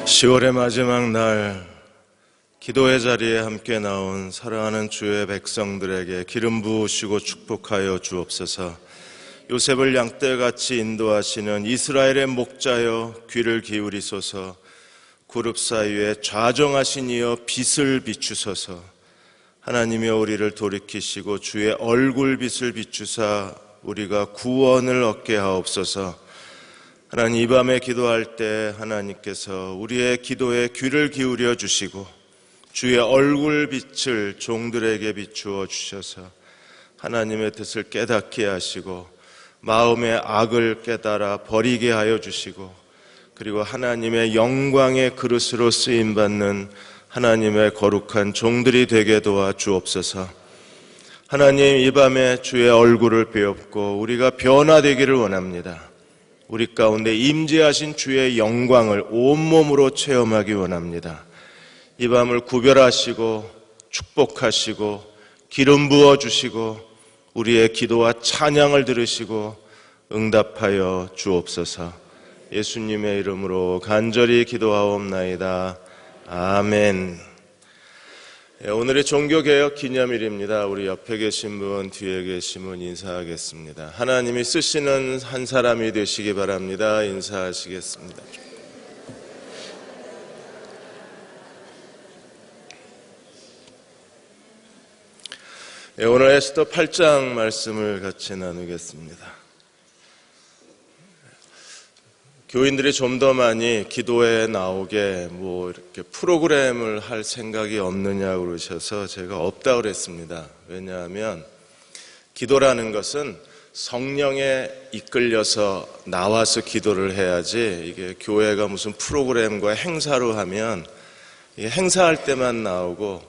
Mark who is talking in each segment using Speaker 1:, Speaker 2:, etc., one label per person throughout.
Speaker 1: 10월의 마지막 날 기도의 자리에 함께 나온 사랑하는 주의 백성들에게 기름 부으시고 축복하여 주옵소서. 요셉을 양떼같이 인도하시는 이스라엘의 목자여 귀를 기울이소서. 그룹 사이에 좌정하신 이여 빛을 비추소서. 하나님이여 우리를 돌이키시고 주의 얼굴빛을 비추사 우리가 구원을 얻게 하옵소서. 하나님, 이 밤에 기도할 때 하나님께서 우리의 기도에 귀를 기울여 주시고 주의 얼굴빛을 종들에게 비추어 주셔서 하나님의 뜻을 깨닫게 하시고 마음의 악을 깨달아 버리게 하여 주시고, 그리고 하나님의 영광의 그릇으로 쓰임받는 하나님의 거룩한 종들이 되게 도와 주옵소서. 하나님, 이 밤에 주의 얼굴을 배웁고 우리가 변화되기를 원합니다. 우리 가운데 임재하신 주의 영광을 온몸으로 체험하기 원합니다. 이 밤을 구별하시고 축복하시고 기름 부어주시고 우리의 기도와 찬양을 들으시고 응답하여 주옵소서. 예수님의 이름으로 간절히 기도하옵나이다. 아멘. 오늘이 종교개혁 기념일입니다. 우리 옆에 계신 분, 뒤에 계신 분 인사하겠습니다. 하나님이 쓰시는 한 사람이 되시기 바랍니다. 인사하시겠습니다. 오늘 에스더 8장 말씀을 같이 나누겠습니다. 교인들이 좀 더 많이 기도에 나오게 이렇게 프로그램을 할 생각이 없느냐 그러셔서 제가 없다 그랬습니다. 왜냐하면 기도라는 것은 성령에 이끌려서 나와서 기도를 해야지, 이게 교회가 무슨 프로그램과 행사로 하면 이게 행사할 때만 나오고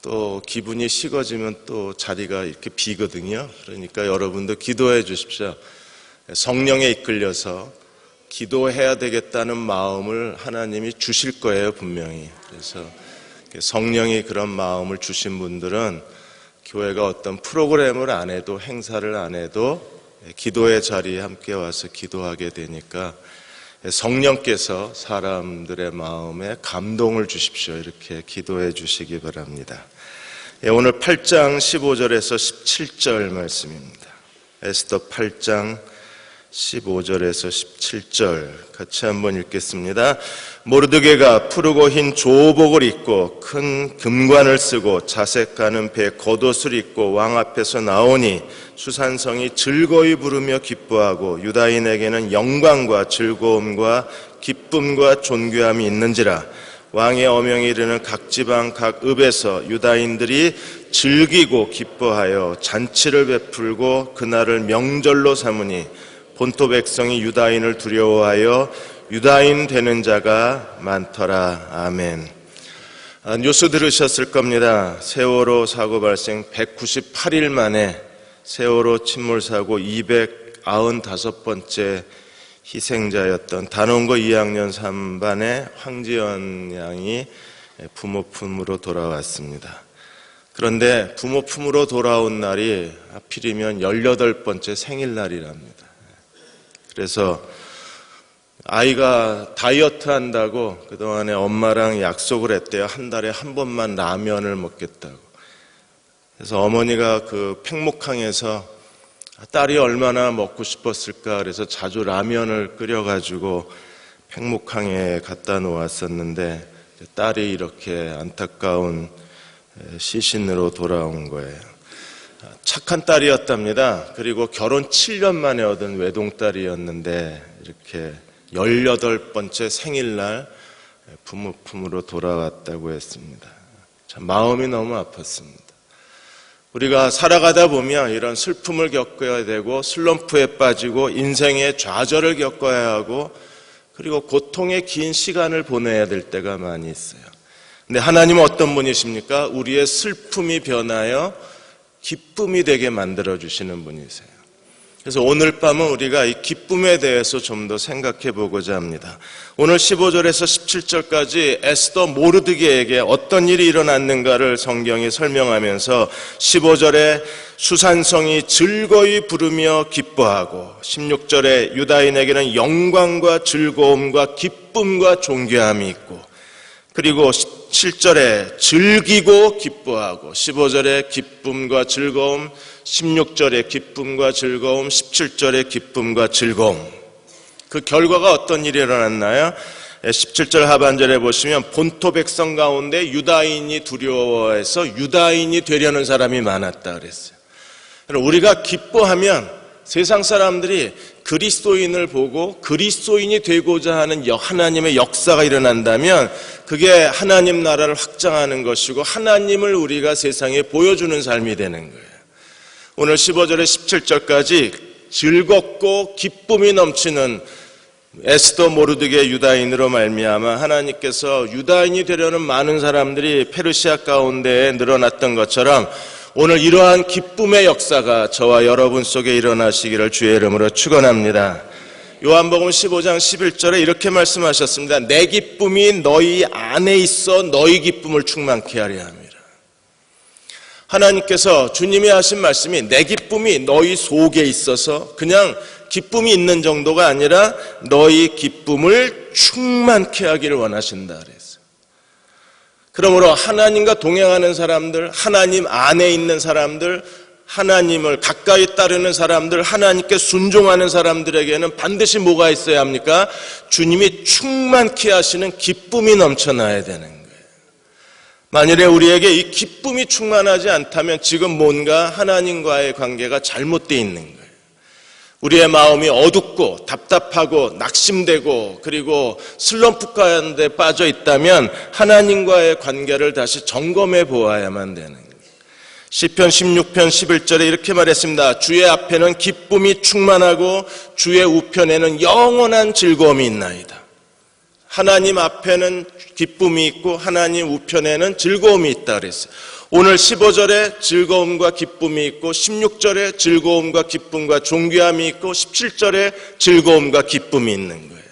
Speaker 1: 또 기분이 식어지면 또 자리가 이렇게 비거든요. 그러니까 여러분도 기도해 주십시오. 성령에 이끌려서 기도해야 되겠다는 마음을 하나님이 주실 거예요, 분명히. 그래서 성령이 그런 마음을 주신 분들은 교회가 어떤 프로그램을 안 해도, 행사를 안 해도 기도의 자리에 함께 와서 기도하게 되니까 성령께서 사람들의 마음에 감동을 주십시오. 이렇게 기도해 주시기 바랍니다. 오늘 8장 15절에서 17절 말씀입니다. 에스더 8장 15절에서 17절 같이 한번 읽겠습니다. 모르드게가 푸르고 흰 조복을 입고 큰 금관을 쓰고 자색 가는 배 겉옷을 입고 왕 앞에서 나오니 수산성이 즐거이 부르며 기뻐하고 유다인에게는 영광과 즐거움과 기쁨과 존귀함이 있는지라. 왕의 어명이 이르는 각 지방 각 읍에서 유다인들이 즐기고 기뻐하여 잔치를 베풀고 그날을 명절로 삼으니 본토 백성이 유다인을 두려워하여 유다인 되는 자가 많더라. 아멘. 뉴스 들으셨을 겁니다. 세월호 사고 발생 198일 만에 세월호 침몰 사고 295번째 희생자였던 단원고 2학년 3반의 황지연 양이 부모 품으로 돌아왔습니다. 그런데 부모 품으로 돌아온 날이 하필이면 18번째 생일날이랍니다. 그래서 아이가 다이어트 한다고 그동안에 엄마랑 약속을 했대요. 한 달에 한 번만 라면을 먹겠다고. 그래서 어머니가 그 팽목항에서 딸이 얼마나 먹고 싶었을까 그래서 자주 라면을 끓여가지고 팽목항에 갖다 놓았었는데 딸이 이렇게 안타까운 시신으로 돌아온 거예요. 착한 딸이었답니다. 그리고 결혼 7년 만에 얻은 외동딸이었는데 이렇게 18번째 생일날 부모 품으로 돌아왔다고 했습니다. 참 마음이 너무 아팠습니다. 우리가 살아가다 보면 이런 슬픔을 겪어야 되고 슬럼프에 빠지고 인생의 좌절을 겪어야 하고 그리고 고통의 긴 시간을 보내야 될 때가 많이 있어요. 근데 하나님은 어떤 분이십니까? 우리의 슬픔이 변하여 기쁨이 되게 만들어주시는 분이세요. 그래서 오늘 밤은 우리가 이 기쁨에 대해서 좀 더 생각해 보고자 합니다. 오늘 15절에서 17절까지 에스더 모르드게에게 어떤 일이 일어났는가를 성경이 설명하면서 15절에 수산성이 즐거이 부르며 기뻐하고 16절에 유다인에게는 영광과 즐거움과 기쁨과 존귀함이 있고 그리고 17절에 즐기고 기뻐하고 15절에 기쁨과 즐거움 16절에 기쁨과 즐거움 17절에 기쁨과 즐거움 그 결과가 어떤 일이 일어났나요? 17절 하반절에 보시면 본토 백성 가운데 유다인이 두려워해서 유다인이 되려는 사람이 많았다 그랬어요. 우리가 기뻐하면 세상 사람들이 그리스도인을 보고 그리스도인이 되고자 하는 하나님의 역사가 일어난다면 그게 하나님 나라를 확장하는 것이고 하나님을 우리가 세상에 보여주는 삶이 되는 거예요. 오늘 15절에 17절까지 즐겁고 기쁨이 넘치는 에스더 모르드게 유다인으로 말미암아 하나님께서 유다인이 되려는 많은 사람들이 페르시아 가운데에 늘어났던 것처럼 오늘 이러한 기쁨의 역사가 저와 여러분 속에 일어나시기를 주의 이름으로 축원합니다. 요한복음 15장 11절에 이렇게 말씀하셨습니다. 내 기쁨이 너희 안에 있어 너희 기쁨을 충만케 하려 함이라. 하나님께서 주님이 하신 말씀이 내 기쁨이 너희 속에 있어서 그냥 기쁨이 있는 정도가 아니라 너희 기쁨을 충만케 하기를 원하신다 그랬어요. 그러므로 하나님과 동행하는 사람들, 하나님 안에 있는 사람들, 하나님을 가까이 따르는 사람들, 하나님께 순종하는 사람들에게는 반드시 뭐가 있어야 합니까? 주님이 충만케 하시는 기쁨이 넘쳐나야 되는 거예요. 만일에 우리에게 이 기쁨이 충만하지 않다면 지금 뭔가 하나님과의 관계가 잘못되어 있는 거예요. 우리의 마음이 어둡고 답답하고 낙심되고 그리고 슬럼프 가운데 빠져 있다면 하나님과의 관계를 다시 점검해 보아야만 되는 거예요. 시편 16편 11절에 이렇게 말했습니다. 주의 앞에는 기쁨이 충만하고 주의 우편에는 영원한 즐거움이 있나이다. 하나님 앞에는 기쁨이 있고 하나님 우편에는 즐거움이 있다 그랬어요. 오늘 15절에 즐거움과 기쁨이 있고 16절에 즐거움과 기쁨과 존귀함이 있고 17절에 즐거움과 기쁨이 있는 거예요.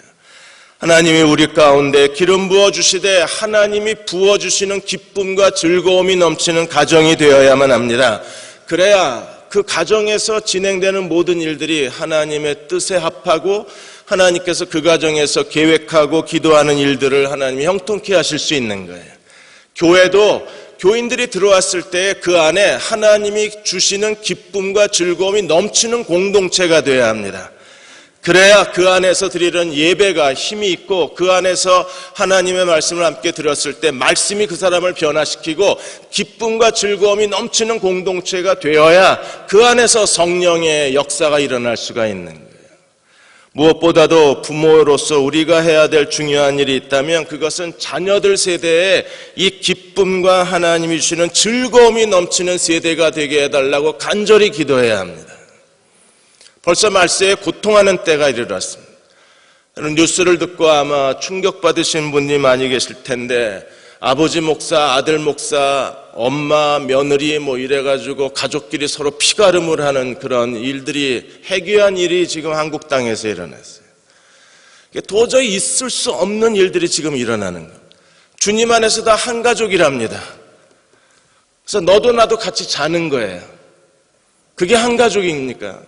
Speaker 1: 하나님이 우리 가운데 기름 부어주시되 하나님이 부어주시는 기쁨과 즐거움이 넘치는 가정이 되어야만 합니다. 그래야 그 가정에서 진행되는 모든 일들이 하나님의 뜻에 합하고 하나님께서 그 가정에서 계획하고 기도하는 일들을 하나님이 형통케 하실 수 있는 거예요. 교회도 교인들이 들어왔을 때 그 안에 하나님이 주시는 기쁨과 즐거움이 넘치는 공동체가 되어야 합니다. 그래야 그 안에서 드리는 예배가 힘이 있고 그 안에서 하나님의 말씀을 함께 들었을 때 말씀이 그 사람을 변화시키고 기쁨과 즐거움이 넘치는 공동체가 되어야 그 안에서 성령의 역사가 일어날 수가 있는 거예요. 무엇보다도 부모로서 우리가 해야 될 중요한 일이 있다면 그것은 자녀들 세대에 이 기쁨과 하나님이 주시는 즐거움이 넘치는 세대가 되게 해달라고 간절히 기도해야 합니다. 벌써 말세에 고통하는 때가 이르렀습니다. 뉴스를 듣고 아마 충격받으신 분이 많이 계실 텐데 아버지 목사, 아들 목사, 엄마, 며느리 이래가지고 가족끼리 서로 피가름을 하는 그런 일들이 해괴한 일이 지금 한국 땅에서 일어났어요. 도저히 있을 수 없는 일들이 지금 일어나는 거예요. 주님 안에서 다 한 가족이랍니다. 그래서 너도 나도 같이 자는 거예요. 그게 한 가족입니까?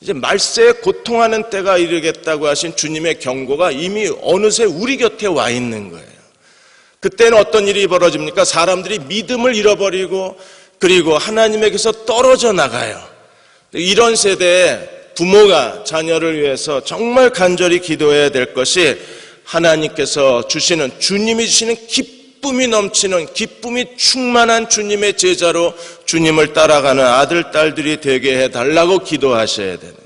Speaker 1: 이제 말세에 고통하는 때가 이르겠다고 하신 주님의 경고가 이미 어느새 우리 곁에 와 있는 거예요. 그때는 어떤 일이 벌어집니까? 사람들이 믿음을 잃어버리고 그리고 하나님에게서 떨어져 나가요. 이런 세대에 부모가 자녀를 위해서 정말 간절히 기도해야 될 것이 하나님께서 주시는 주님이 주시는 기쁨이 넘치는 기쁨이 충만한 주님의 제자로 주님을 따라가는 아들, 딸들이 되게 해달라고 기도하셔야 되는 거예요.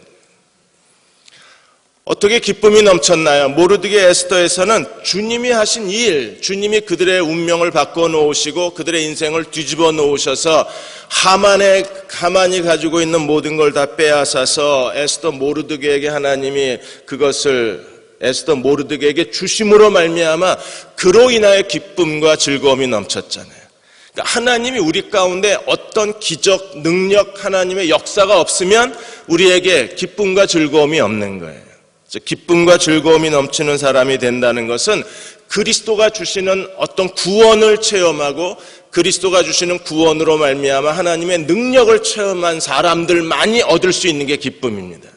Speaker 1: 어떻게 기쁨이 넘쳤나요? 모르드게 에스더에서는 주님이 하신 일, 주님이 그들의 운명을 바꿔놓으시고 그들의 인생을 뒤집어 놓으셔서 하만이 가지고 있는 모든 걸 다 빼앗아서 에스더 모르드게에게 하나님이 그것을 에스더 모르드게에게 주심으로 말미암아 그로 인하여 기쁨과 즐거움이 넘쳤잖아요. 그러니까 하나님이 우리 가운데 어떤 기적, 능력, 하나님의 역사가 없으면 우리에게 기쁨과 즐거움이 없는 거예요. 기쁨과 즐거움이 넘치는 사람이 된다는 것은 그리스도가 주시는 어떤 구원을 체험하고 그리스도가 주시는 구원으로 말미암아 하나님의 능력을 체험한 사람들만이 얻을 수 있는 게 기쁨입니다.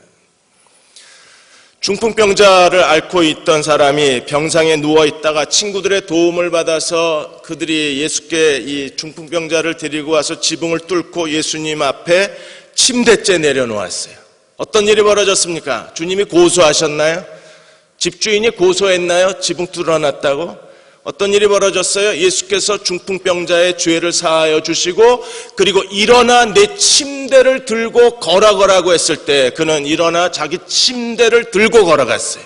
Speaker 1: 중풍병자를 앓고 있던 사람이 병상에 누워있다가 친구들의 도움을 받아서 그들이 예수께 이 중풍병자를 데리고 와서 지붕을 뚫고 예수님 앞에 침대째 내려놓았어요. 어떤 일이 벌어졌습니까? 주님이 고소하셨나요? 집주인이 고소했나요? 지붕 뚫어놨다고? 어떤 일이 벌어졌어요? 예수께서 중풍병자의 죄를 사하여 주시고 그리고 일어나 내 침대를 들고 걸어가라고 했을 때 그는 일어나 자기 침대를 들고 걸어갔어요.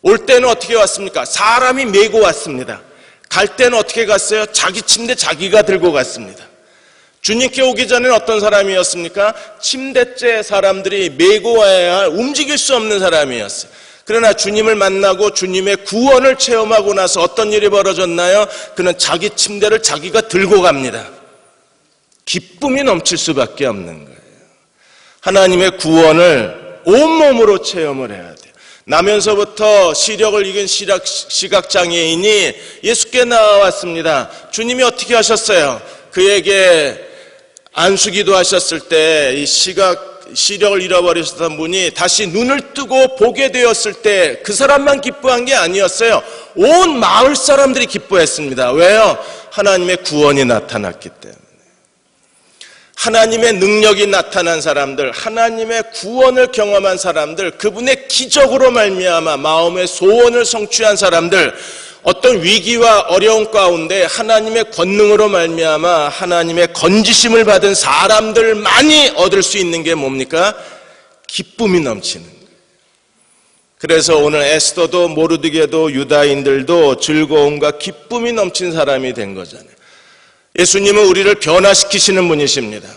Speaker 1: 올 때는 어떻게 왔습니까? 사람이 메고 왔습니다. 갈 때는 어떻게 갔어요? 자기 침대 자기가 들고 갔습니다. 주님께 오기 전에는 어떤 사람이었습니까? 침대째 사람들이 메고 와야 할 움직일 수 없는 사람이었어요. 그러나 주님을 만나고 주님의 구원을 체험하고 나서 어떤 일이 벌어졌나요? 그는 자기 침대를 자기가 들고 갑니다. 기쁨이 넘칠 수밖에 없는 거예요. 하나님의 구원을 온몸으로 체험을 해야 돼요. 나면서부터 시력을 잃은 시각장애인이 예수께 나왔습니다. 주님이 어떻게 하셨어요? 그에게 안수기도 하셨을 때 이 시력을 잃어버리셨던 분이 다시 눈을 뜨고 보게 되었을 때 그 사람만 기뻐한 게 아니었어요. 온 마을 사람들이 기뻐했습니다. 왜요? 하나님의 구원이 나타났기 때문에. 하나님의 능력이 나타난 사람들, 하나님의 구원을 경험한 사람들, 그분의 기적으로 말미암아 마음의 소원을 성취한 사람들, 어떤 위기와 어려움 가운데 하나님의 권능으로 말미암아 하나님의 건지심을 받은 사람들만이 얻을 수 있는 게 뭡니까? 기쁨이 넘치는 거예요. 그래서 오늘 에스더도 모르드게도 유다인들도 즐거움과 기쁨이 넘친 사람이 된 거잖아요. 예수님은 우리를 변화시키시는 분이십니다.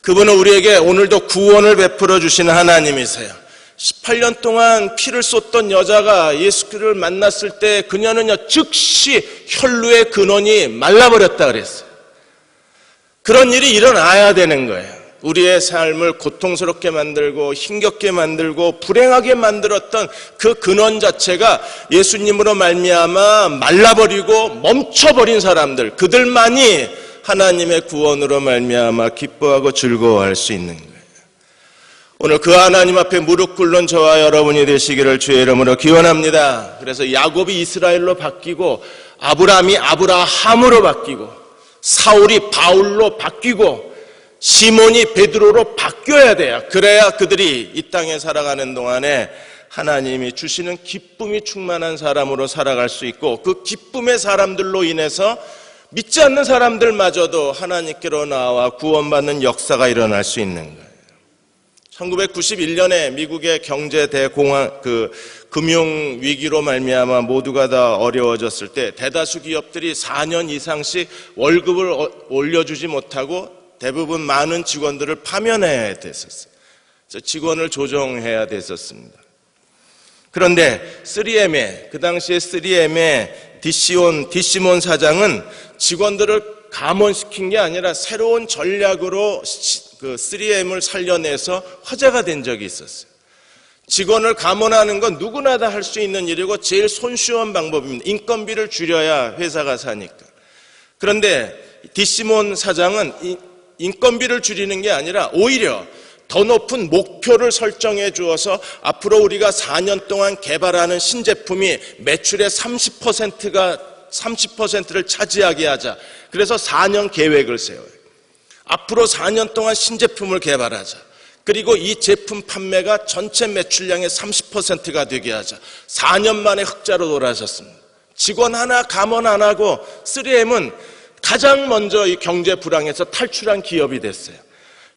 Speaker 1: 그분은 우리에게 오늘도 구원을 베풀어 주시는 하나님이세요. 18년 동안 피를 쏟던 여자가 예수를 만났을 때 그녀는요 즉시 혈루의 근원이 말라버렸다 그랬어요. 그런 일이 일어나야 되는 거예요. 우리의 삶을 고통스럽게 만들고 힘겹게 만들고 불행하게 만들었던 그 근원 자체가 예수님으로 말미암아 말라버리고 멈춰버린 사람들, 그들만이 하나님의 구원으로 말미암아 기뻐하고 즐거워할 수 있는 거예요. 오늘 그 하나님 앞에 무릎 꿇는 저와 여러분이 되시기를 주의 이름으로 기원합니다. 그래서 야곱이 이스라엘로 바뀌고 아브라함이 아브라함으로 바뀌고 사울이 바울로 바뀌고 시몬이 베드로로 바뀌어야 돼요. 그래야 그들이 이 땅에 살아가는 동안에 하나님이 주시는 기쁨이 충만한 사람으로 살아갈 수 있고 그 기쁨의 사람들로 인해서 믿지 않는 사람들마저도 하나님께로 나와 구원받는 역사가 일어날 수 있는 거예요. 1991년에 미국의 경제 금융 위기로 말미암아 모두가 다 어려워졌을 때 대다수 기업들이 4년 이상씩 월급을 올려주지 못하고 대부분 많은 직원들을 파면해야 됐었어요. 그래서 직원을 조정해야 됐었습니다. 그런데 3M의 그 당시에 3M의 디시몬 사장은 직원들을 감원시킨 게 아니라 새로운 전략으로 그 3M을 살려내서 화제가 된 적이 있었어요. 직원을 감원하는 건 누구나 다 할 수 있는 일이고 제일 손쉬운 방법입니다. 인건비를 줄여야 회사가 사니까. 그런데 디시몬 사장은 인건비를 줄이는 게 아니라 오히려 더 높은 목표를 설정해 주어서 앞으로 우리가 4년 동안 개발하는 신제품이 매출의 30%를 차지하게 하자. 그래서 4년 계획을 세워요. 앞으로 4년 동안 신제품을 개발하자. 그리고 이 제품 판매가 전체 매출량의 30%가 되게 하자. 4년 만에 흑자로 돌아섰습니다. 직원 하나 감원 안 하고 3M은 가장 먼저 이 경제 불황에서 탈출한 기업이 됐어요.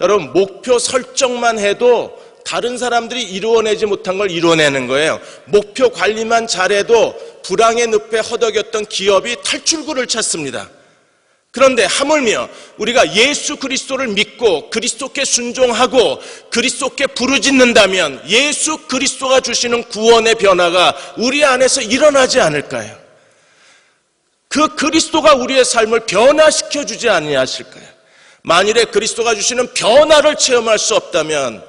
Speaker 1: 여러분, 목표 설정만 해도 다른 사람들이 이루어내지 못한 걸 이루어내는 거예요. 목표 관리만 잘해도 불황의 늪에 허덕였던 기업이 탈출구를 찾습니다. 그런데 하물며 우리가 예수 그리스도를 믿고 그리스도께 순종하고 그리스도께 부르짖는다면 예수 그리스도가 주시는 구원의 변화가 우리 안에서 일어나지 않을까요? 그 그리스도가 우리의 삶을 변화시켜 주지 아니하실까요? 만일에 그리스도가 주시는 변화를 체험할 수 없다면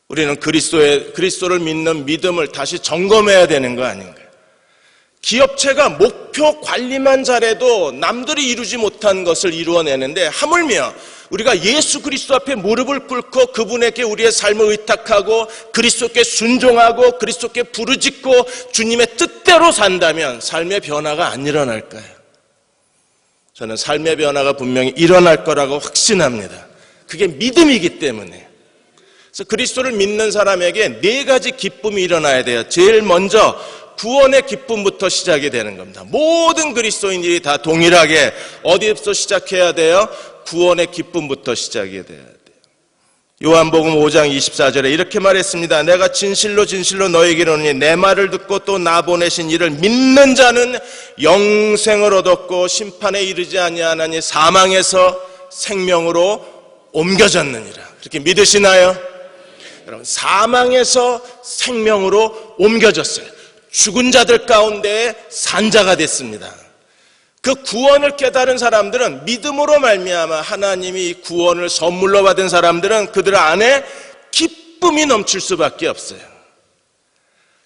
Speaker 1: 우리는 그리스도를 믿는 믿음을 다시 점검해야 되는 거 아닌가요? 기업체가 목표 관리만 잘해도 남들이 이루지 못한 것을 이루어내는데, 하물며 우리가 예수 그리스도 앞에 무릎을 꿇고 그분에게 우리의 삶을 의탁하고 그리스도께 순종하고 그리스도께 부르짖고 주님의 뜻대로 산다면 삶의 변화가 안 일어날까요? 저는 삶의 변화가 분명히 일어날 거라고 확신합니다. 그게 믿음이기 때문에. 그래서 그리스도를 믿는 사람에게 4가지 기쁨이 일어나야 돼요. 제일 먼저 구원의 기쁨부터 시작이 되는 겁니다. 모든 그리스도인들이 다 동일하게 어디부터 시작해야 돼요? 구원의 기쁨부터 시작이 돼야 돼요. 요한복음 5장 24절에 이렇게 말했습니다. 내가 진실로 진실로 너에게 이르노니 내 말을 듣고 또 나 보내신 이를 믿는 자는 영생을 얻었고 심판에 이르지 아니하나니 사망에서 생명으로 옮겨졌느니라. 그렇게 믿으시나요? 여러분, 사망에서 생명으로 옮겨졌어요. 죽은 자들 가운데 산 자가 됐습니다. 그 구원을 깨달은 사람들은 믿음으로 말미암아 하나님이 구원을 선물로 받은 사람들은 그들 안에 기쁨이 넘칠 수밖에 없어요.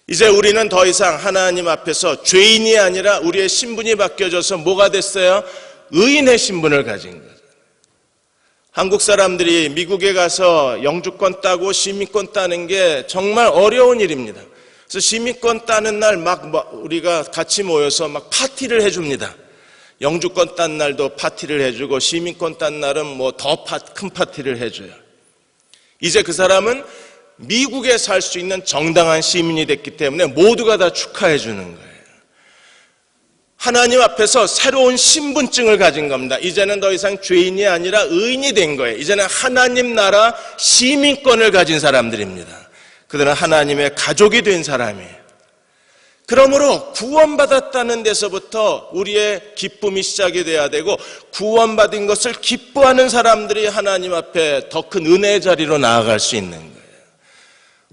Speaker 1: 이제 우리는 더 이상 하나님 앞에서 죄인이 아니라 우리의 신분이 바뀌어져서 뭐가 됐어요? 의인의 신분을 가진 거죠. 한국 사람들이 미국에 가서 영주권 따고 시민권 따는 게 정말 어려운 일입니다. 그래서 시민권 따는 날 우리가 같이 모여서 파티를 해줍니다. 영주권 딴 날도 파티를 해주고 시민권 딴 날은 더 큰 파티를 해줘요. 이제 그 사람은 미국에 살 수 있는 정당한 시민이 됐기 때문에 모두가 다 축하해 주는 거예요. 하나님 앞에서 새로운 신분증을 가진 겁니다. 이제는 더 이상 죄인이 아니라 의인이 된 거예요. 이제는 하나님 나라 시민권을 가진 사람들입니다. 그들은 하나님의 가족이 된 사람이에요. 그러므로 구원받았다는 데서부터 우리의 기쁨이 시작이 돼야 되고, 구원받은 것을 기뻐하는 사람들이 하나님 앞에 더 큰 은혜의 자리로 나아갈 수 있는 거예요.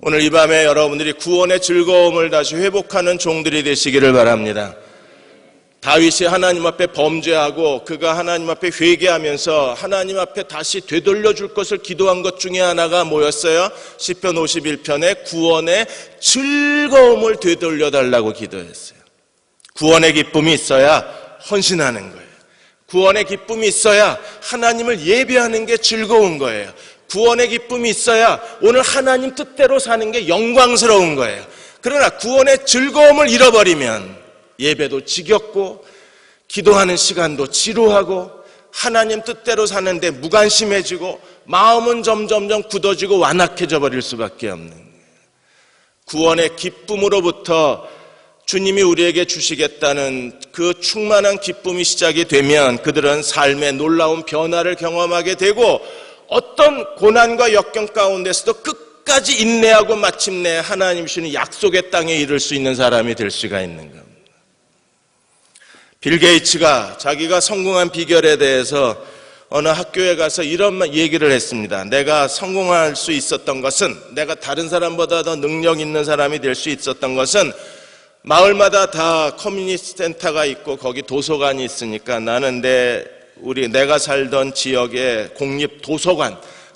Speaker 1: 오늘 이 밤에 여러분들이 구원의 즐거움을 다시 회복하는 종들이 되시기를 바랍니다. 다윗이 하나님 앞에 범죄하고 그가 하나님 앞에 회개하면서 하나님 앞에 다시 되돌려줄 것을 기도한 것 중에 하나가 뭐였어요? 시편 51편에 구원의 즐거움을 되돌려달라고 기도했어요. 구원의 기쁨이 있어야 헌신하는 거예요. 구원의 기쁨이 있어야 하나님을 예배하는 게 즐거운 거예요. 구원의 기쁨이 있어야 오늘 하나님 뜻대로 사는 게 영광스러운 거예요. 그러나 구원의 즐거움을 잃어버리면 예배도 지겹고 기도하는 시간도 지루하고 하나님 뜻대로 사는데 무관심해지고 마음은 점점점 굳어지고 완악해져 버릴 수밖에 없는 거예요. 구원의 기쁨으로부터 주님이 우리에게 주시겠다는 그 충만한 기쁨이 시작이 되면 그들은 삶의 놀라운 변화를 경험하게 되고 어떤 고난과 역경 가운데서도 끝까지 인내하고 마침내 하나님 주시는 약속의 땅에 이를 수 있는 사람이 될 수가 있는 겁니다. 빌 게이츠가 자기가 성공한 비결에 대해서 어느 학교에 가서 이런 얘기를 했습니다. 내가 성공할 수 있었던 것은, 내가 다른 사람보다 더 능력 있는 사람이 될 수 있었던 것은 마을마다 다 커뮤니티 센터가 있고 거기 도서관이 있으니까 나는 내가 살던 지역의 공립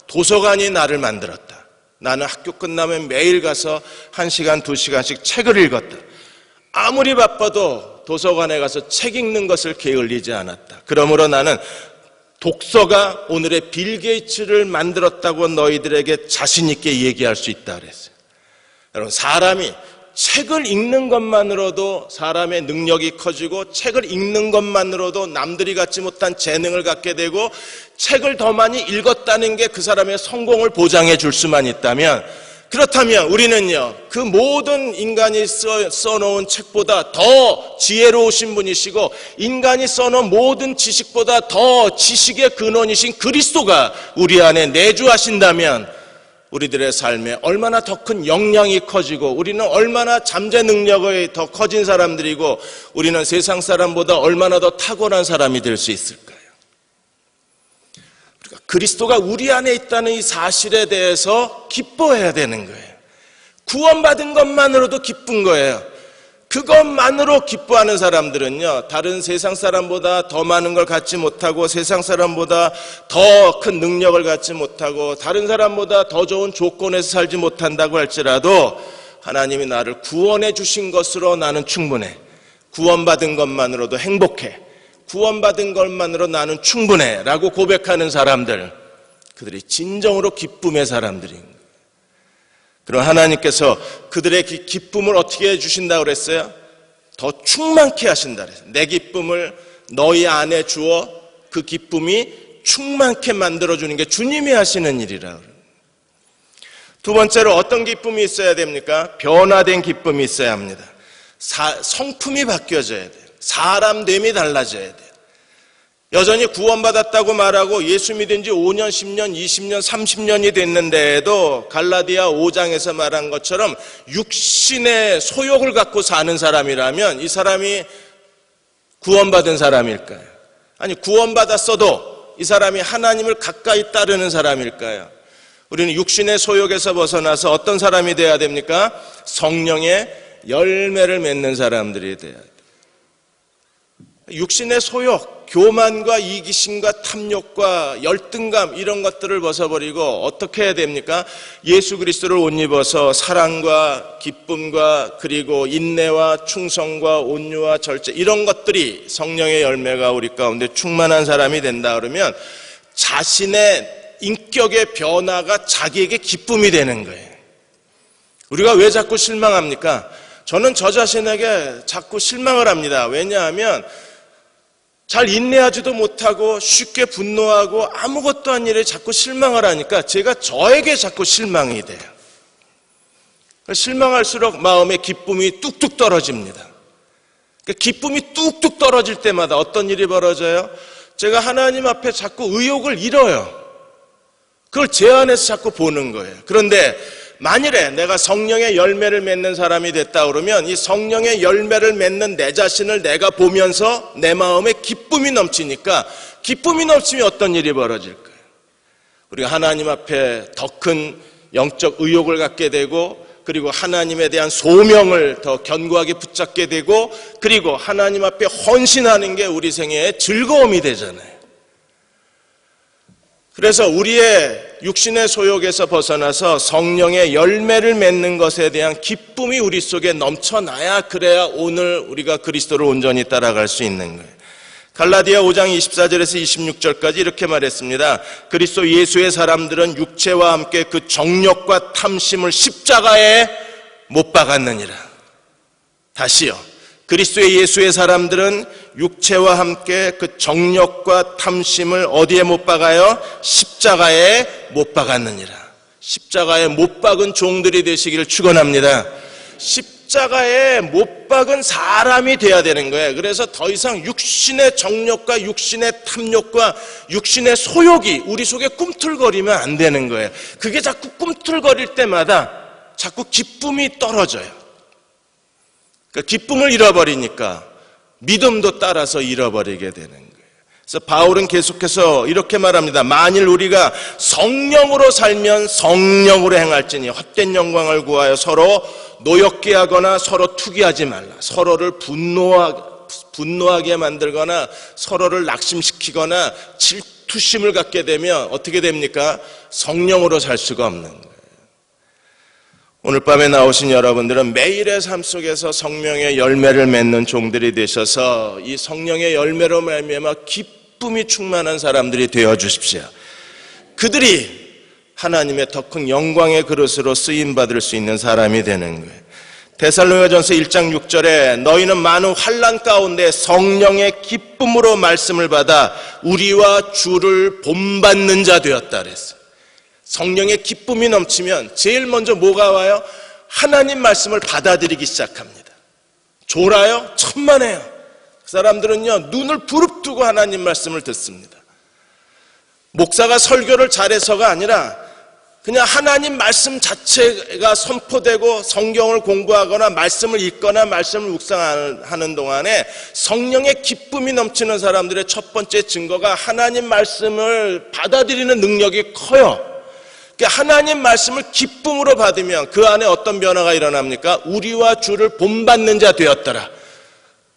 Speaker 1: 도서관이 나를 만들었다. 나는 학교 끝나면 매일 가서 1시간, 2시간씩 책을 읽었다. 아무리 바빠도 도서관에 가서 책 읽는 것을 게을리지 않았다. 그러므로 나는 독서가 오늘의 빌 게이츠를 만들었다고 너희들에게 자신 있게 얘기할 수 있다 그랬어요. 여러분, 사람이 책을 읽는 것만으로도 사람의 능력이 커지고 책을 읽는 것만으로도 남들이 갖지 못한 재능을 갖게 되고 책을 더 많이 읽었다는 게 그 사람의 성공을 보장해 줄 수만 있다면, 그렇다면 우리는요, 그 모든 인간이 써놓은 책보다 더 지혜로우신 분이시고 인간이 써놓은 모든 지식보다 더 지식의 근원이신 그리스도가 우리 안에 내주하신다면 우리들의 삶에 얼마나 더 큰 역량이 커지고 우리는 얼마나 잠재 능력이 더 커진 사람들이고 우리는 세상 사람보다 얼마나 더 탁월한 사람이 될 수 있을까요? 그리스도가 우리 안에 있다는 이 사실에 대해서 기뻐해야 되는 거예요. 구원받은 것만으로도 기쁜 거예요. 그것만으로 기뻐하는 사람들은요, 다른 세상 사람보다 더 많은 걸 갖지 못하고, 세상 사람보다 더 큰 능력을 갖지 못하고, 다른 사람보다 더 좋은 조건에서 살지 못한다고 할지라도 하나님이 나를 구원해 주신 것으로 나는 충분해. 구원받은 것만으로도 행복해. 구원받은 것만으로 나는 충분해 라고 고백하는 사람들, 그들이 진정으로 기쁨의 사람들인 거예요. 그럼 하나님께서 그들의 기쁨을 어떻게 해주신다고 그랬어요? 더 충만케 하신다 그랬어요. 내 기쁨을 너희 안에 주어 그 기쁨이 충만케 만들어주는 게 주님이 하시는 일이라 그래요. 두 번째로 어떤 기쁨이 있어야 됩니까? 변화된 기쁨이 있어야 합니다. 성품이 바뀌어져야 돼요. 사람됨이 달라져야 돼요. 여전히 구원받았다고 말하고 예수 믿은 지 5년, 10년, 20년, 30년이 됐는데도 갈라디아 5장에서 말한 것처럼 육신의 소욕을 갖고 사는 사람이라면 이 사람이 구원받은 사람일까요? 아니, 구원받았어도 이 사람이 하나님을 가까이 따르는 사람일까요? 우리는 육신의 소욕에서 벗어나서 어떤 사람이 돼야 됩니까? 성령의 열매를 맺는 사람들이 돼야 돼요. 육신의 소욕, 교만과 이기심과 탐욕과 열등감 이런 것들을 벗어버리고 어떻게 해야 됩니까? 예수 그리스도를 옷 입어서 사랑과 기쁨과 그리고 인내와 충성과 온유와 절제 이런 것들이 성령의 열매가 우리 가운데 충만한 사람이 된다 그러면 자신의 인격의 변화가 자기에게 기쁨이 되는 거예요. 우리가 왜 자꾸 실망합니까? 저는 저 자신에게 자꾸 실망을 합니다. 왜냐하면 잘 인내하지도 못하고 쉽게 분노하고 아무것도 아닌 일에 자꾸 실망을 하니까 제가 저에게 자꾸 실망이 돼요. 실망할수록 마음의 기쁨이 뚝뚝 떨어집니다. 기쁨이 뚝뚝 떨어질 때마다 어떤 일이 벌어져요? 제가 하나님 앞에 자꾸 의욕을 잃어요. 그걸 제 안에서 자꾸 보는 거예요. 그런데 만일에 내가 성령의 열매를 맺는 사람이 됐다 그러면 이 성령의 열매를 맺는 내 자신을 내가 보면서 내 마음에 기쁨이 넘치니까 기쁨이 넘치면 어떤 일이 벌어질까요? 우리가 하나님 앞에 더 큰 영적 의욕을 갖게 되고 그리고 하나님에 대한 소명을 더 견고하게 붙잡게 되고 그리고 하나님 앞에 헌신하는 게 우리 생애의 즐거움이 되잖아요. 그래서 우리의 육신의 소욕에서 벗어나서 성령의 열매를 맺는 것에 대한 기쁨이 우리 속에 넘쳐나야 그래야 오늘 우리가 그리스도를 온전히 따라갈 수 있는 거예요. 갈라디아 5장 24절에서 26절까지 이렇게 말했습니다. 그리스도 예수의 사람들은 육체와 함께 그 정욕과 탐심을 십자가에 못 박았느니라. 다시요. 그리스도의 예수의 사람들은 육체와 함께 그 정욕과 탐심을 어디에 못 박아요? 십자가에 못 박았느니라. 십자가에 못 박은 종들이 되시기를 축원합니다. 십자가에 못 박은 사람이 돼야 되는 거예요. 그래서 더 이상 육신의 정욕과 육신의 탐욕과 육신의 소욕이 우리 속에 꿈틀거리면 안 되는 거예요. 그게 자꾸 꿈틀거릴 때마다 자꾸 기쁨이 떨어져요. 그러니까 기쁨을 잃어버리니까 믿음도 따라서 잃어버리게 되는 거예요. 그래서 바울은 계속해서 이렇게 말합니다. 만일 우리가 성령으로 살면 성령으로 행할지니 헛된 영광을 구하여 서로 노엽게 하거나 서로 투기하지 말라. 서로를 분노하게 만들거나 서로를 낙심시키거나 질투심을 갖게 되면 어떻게 됩니까? 성령으로 살 수가 없는 거예요. 오늘 밤에 나오신 여러분들은 매일의 삶 속에서 성령의 열매를 맺는 종들이 되셔서 이 성령의 열매로 말미암아 기쁨이 충만한 사람들이 되어 주십시오. 그들이 하나님의 더 큰 영광의 그릇으로 쓰임 받을 수 있는 사람이 되는 거예요. 데살로니가전서 1장 6절에 너희는 많은 환난 가운데 성령의 기쁨으로 말씀을 받아 우리와 주를 본받는 자 되었다 그랬어요. 성령의 기쁨이 넘치면 제일 먼저 뭐가 와요? 하나님 말씀을 받아들이기 시작합니다. 졸아요? 천만에요. 그 사람들은요 눈을 부릅뜨고 하나님 말씀을 듣습니다. 목사가 설교를 잘해서가 아니라 그냥 하나님 말씀 자체가 선포되고 성경을 공부하거나 말씀을 읽거나 말씀을 묵상하는 동안에 성령의 기쁨이 넘치는 사람들의 첫 번째 증거가 하나님 말씀을 받아들이는 능력이 커요. 하나님 말씀을 기쁨으로 받으면 그 안에 어떤 변화가 일어납니까? 우리와 주를 본받는 자 되었더라.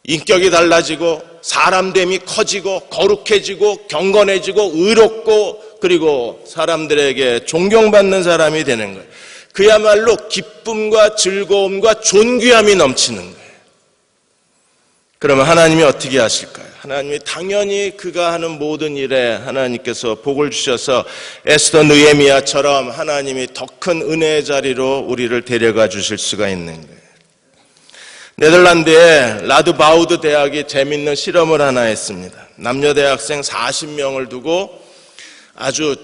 Speaker 1: 인격이 달라지고 사람됨이 커지고 거룩해지고 경건해지고 의롭고 그리고 사람들에게 존경받는 사람이 되는 거예요. 그야말로 기쁨과 즐거움과 존귀함이 넘치는 거예요. 그러면 하나님이 어떻게 하실까요? 하나님이 당연히 그가 하는 모든 일에 하나님께서 복을 주셔서 에스더 느헤미야처럼 하나님이 더 큰 은혜의 자리로 우리를 데려가 주실 수가 있는 거예요. 네덜란드의 라드바우드 대학이 재밌는 실험을 하나 했습니다. 남녀 대학생 40명을 두고 아주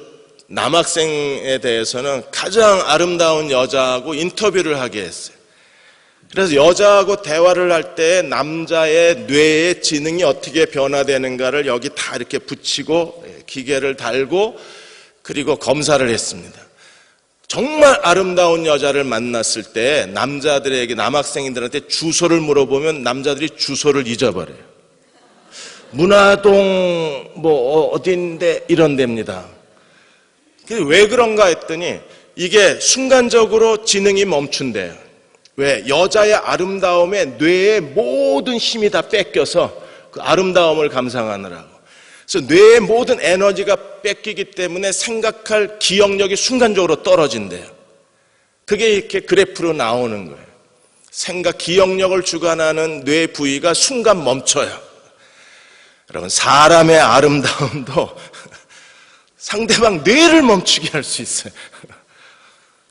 Speaker 1: 남학생에 대해서는 가장 아름다운 여자하고 인터뷰를 하게 했어요. 그래서 여자하고 대화를 할 때 남자의 뇌의 지능이 어떻게 변화되는가를 여기 다 이렇게 붙이고 기계를 달고 그리고 검사를 했습니다. 정말 아름다운 여자를 만났을 때 남자들에게 남학생들한테 주소를 물어보면 남자들이 주소를 잊어버려요. 문화동 뭐 어딘데 이런 데입니다. 왜 그런가 했더니 이게 순간적으로 지능이 멈춘대요. 왜? 여자의 아름다움에 뇌의 모든 힘이 다 뺏겨서 그 아름다움을 감상하느라고. 그래서 뇌의 모든 에너지가 뺏기기 때문에 생각할 기억력이 순간적으로 떨어진대요. 그게 이렇게 그래프로 나오는 거예요. 기억력을 주관하는 뇌 부위가 순간 멈춰요. 여러분, 사람의 아름다움도 상대방 뇌를 멈추게 할 수 있어요.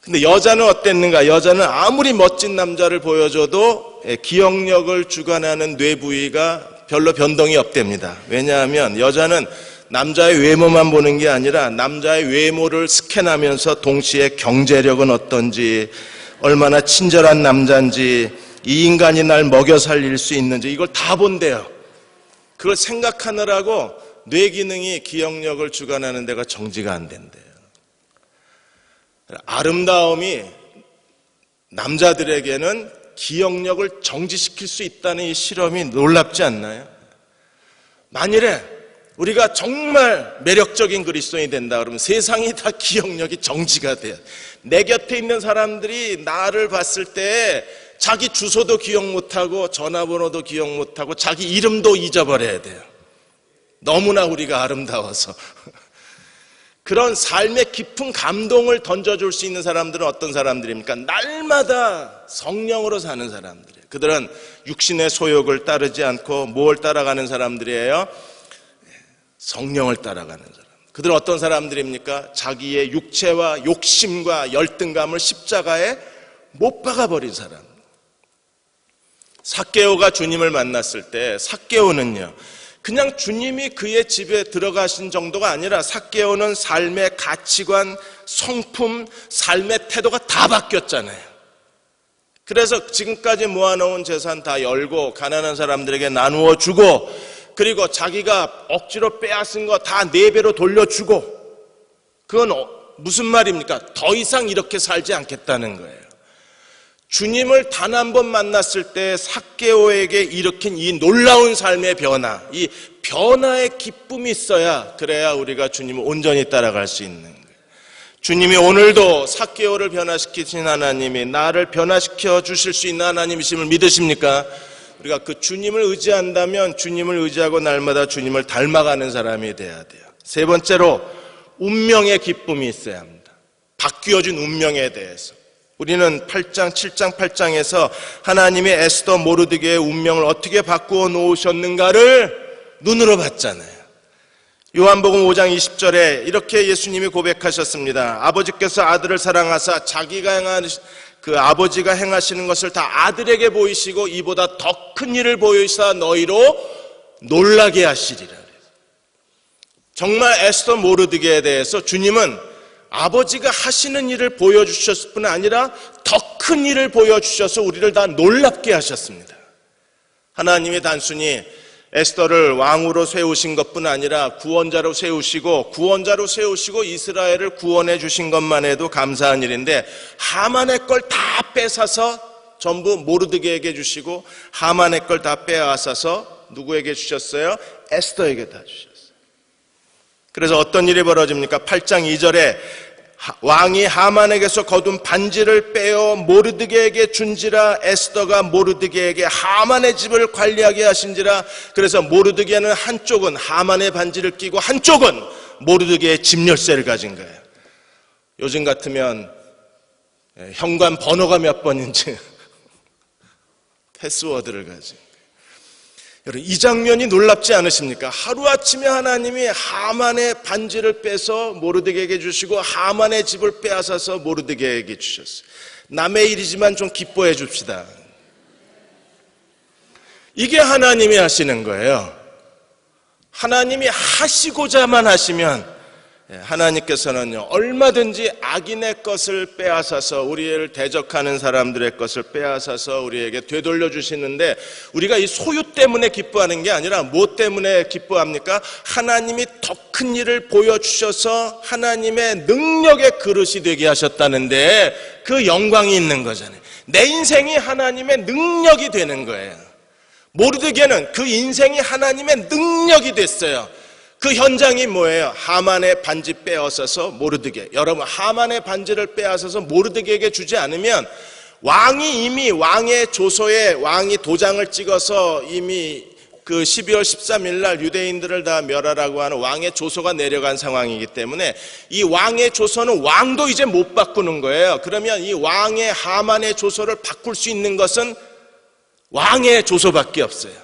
Speaker 1: 근데 여자는 어땠는가? 여자는 아무리 멋진 남자를 보여줘도 기억력을 주관하는 뇌 부위가 별로 변동이 없답니다. 왜냐하면 여자는 남자의 외모만 보는 게 아니라 남자의 외모를 스캔하면서 동시에 경제력은 어떤지, 얼마나 친절한 남자인지, 이 인간이 날 먹여 살릴 수 있는지 이걸 다 본대요. 그걸 생각하느라고 뇌 기능이 기억력을 주관하는 데가 정지가 안 된대요. 아름다움이 남자들에게는 기억력을 정지시킬 수 있다는 이 실험이 놀랍지 않나요? 만일에 우리가 정말 매력적인 그리스도인이 된다 그러면 세상이 다 기억력이 정지가 돼요. 내 곁에 있는 사람들이 나를 봤을 때 자기 주소도 기억 못하고 전화번호도 기억 못하고 자기 이름도 잊어버려야 돼요. 너무나 우리가 아름다워서. 그런 삶의 깊은 감동을 던져줄 수 있는 사람들은 어떤 사람들입니까? 날마다 성령으로 사는 사람들이에요. 그들은 육신의 소욕을 따르지 않고 뭘 따라가는 사람들이에요? 성령을 따라가는 사람. 그들은 어떤 사람들입니까? 자기의 육체와 욕심과 열등감을 십자가에 못 박아버린 사람. 삭개오가 주님을 만났을 때 삭개오는요, 그냥 주님이 그의 집에 들어가신 정도가 아니라 삭개오는 삶의 가치관, 성품, 삶의 태도가 다 바뀌었잖아요. 그래서 지금까지 모아놓은 재산 다 열고 가난한 사람들에게 나누어 주고 그리고 자기가 억지로 빼앗은 거 다 4배로 돌려주고, 그건 무슨 말입니까? 더 이상 이렇게 살지 않겠다는 거예요. 주님을 단 한 번 만났을 때 삭개오에게 일으킨 이 놀라운 삶의 변화, 이 변화의 기쁨이 있어야, 그래야 우리가 주님을 온전히 따라갈 수 있는 거예요. 주님이 오늘도 삭개오를 변화시키신 하나님이 나를 변화시켜 주실 수 있는 하나님이심을 믿으십니까? 우리가 그 주님을 의지한다면 주님을 의지하고 날마다 주님을 닮아가는 사람이 돼야 돼요. 세 번째로 운명의 기쁨이 있어야 합니다. 바뀌어진 운명에 대해서. 우리는 8장, 7장, 8장에서 하나님의 에스더 모르드게의 운명을 어떻게 바꾸어 놓으셨는가를 눈으로 봤잖아요. 요한복음 5장 20절에 이렇게 예수님이 고백하셨습니다. 아버지께서 아들을 사랑하사 자기가 행하는 그 아버지가 행하시는 것을 다 아들에게 보이시고 이보다 더 큰 일을 보이사 너희로 놀라게 하시리라. 정말 에스더 모르드게에 대해서 주님은 아버지가 하시는 일을 보여주셨을 뿐 아니라 더 큰 일을 보여주셔서 우리를 다 놀랍게 하셨습니다. 하나님이 단순히 에스더를 왕으로 세우신 것뿐 아니라 구원자로 세우시고 이스라엘을 구원해 주신 것만 해도 감사한 일인데, 하만의 걸 다 뺏어서 전부 모르드게에게 주시고 하만의 걸 다 빼앗아서 누구에게 주셨어요? 에스더에게 다 주셨어요. 그래서 어떤 일이 벌어집니까? 8장 2절에 왕이 하만에게서 거둔 반지를 빼어 모르드게에게 준지라. 에스더가 모르드게에게 하만의 집을 관리하게 하신지라. 그래서 모르드게는 한쪽은 하만의 반지를 끼고 한쪽은 모르드게의 집 열쇠를 가진 거예요. 요즘 같으면 현관 번호가 몇 번인지 패스워드를 가진. 여러분, 이 장면이 놀랍지 않으십니까? 하루아침에 하나님이 하만의 반지를 빼서 모르드게에게 주시고 하만의 집을 빼앗아서 모르드게에게 주셨어요. 남의 일이지만 좀 기뻐해 줍시다. 이게 하나님이 하시는 거예요. 하나님이 하시고자만 하시면 하나님께서는요, 얼마든지 악인의 것을 빼앗아서 우리를 대적하는 사람들의 것을 빼앗아서 우리에게 되돌려 주시는데, 우리가 이 소유 때문에 기뻐하는 게 아니라 뭐 때문에 기뻐합니까? 하나님이 더 큰 일을 보여주셔서 하나님의 능력의 그릇이 되게 하셨다는데 그 영광이 있는 거잖아요. 내 인생이 하나님의 능력이 되는 거예요. 모르드게는 그 인생이 하나님의 능력이 됐어요. 그 현장이 뭐예요? 하만의 반지 빼앗아서 모르드게. 여러분, 하만의 반지를 빼앗아서 모르드게에게 주지 않으면 왕이 이미 왕의 조서에 왕이 도장을 찍어서 이미 그 12월 13일 날 유대인들을 다 멸하라고 하는 왕의 조서가 내려간 상황이기 때문에 이 왕의 조서는 왕도 이제 못 바꾸는 거예요. 그러면 이 왕의 하만의 조서를 바꿀 수 있는 것은 왕의 조서밖에 없어요.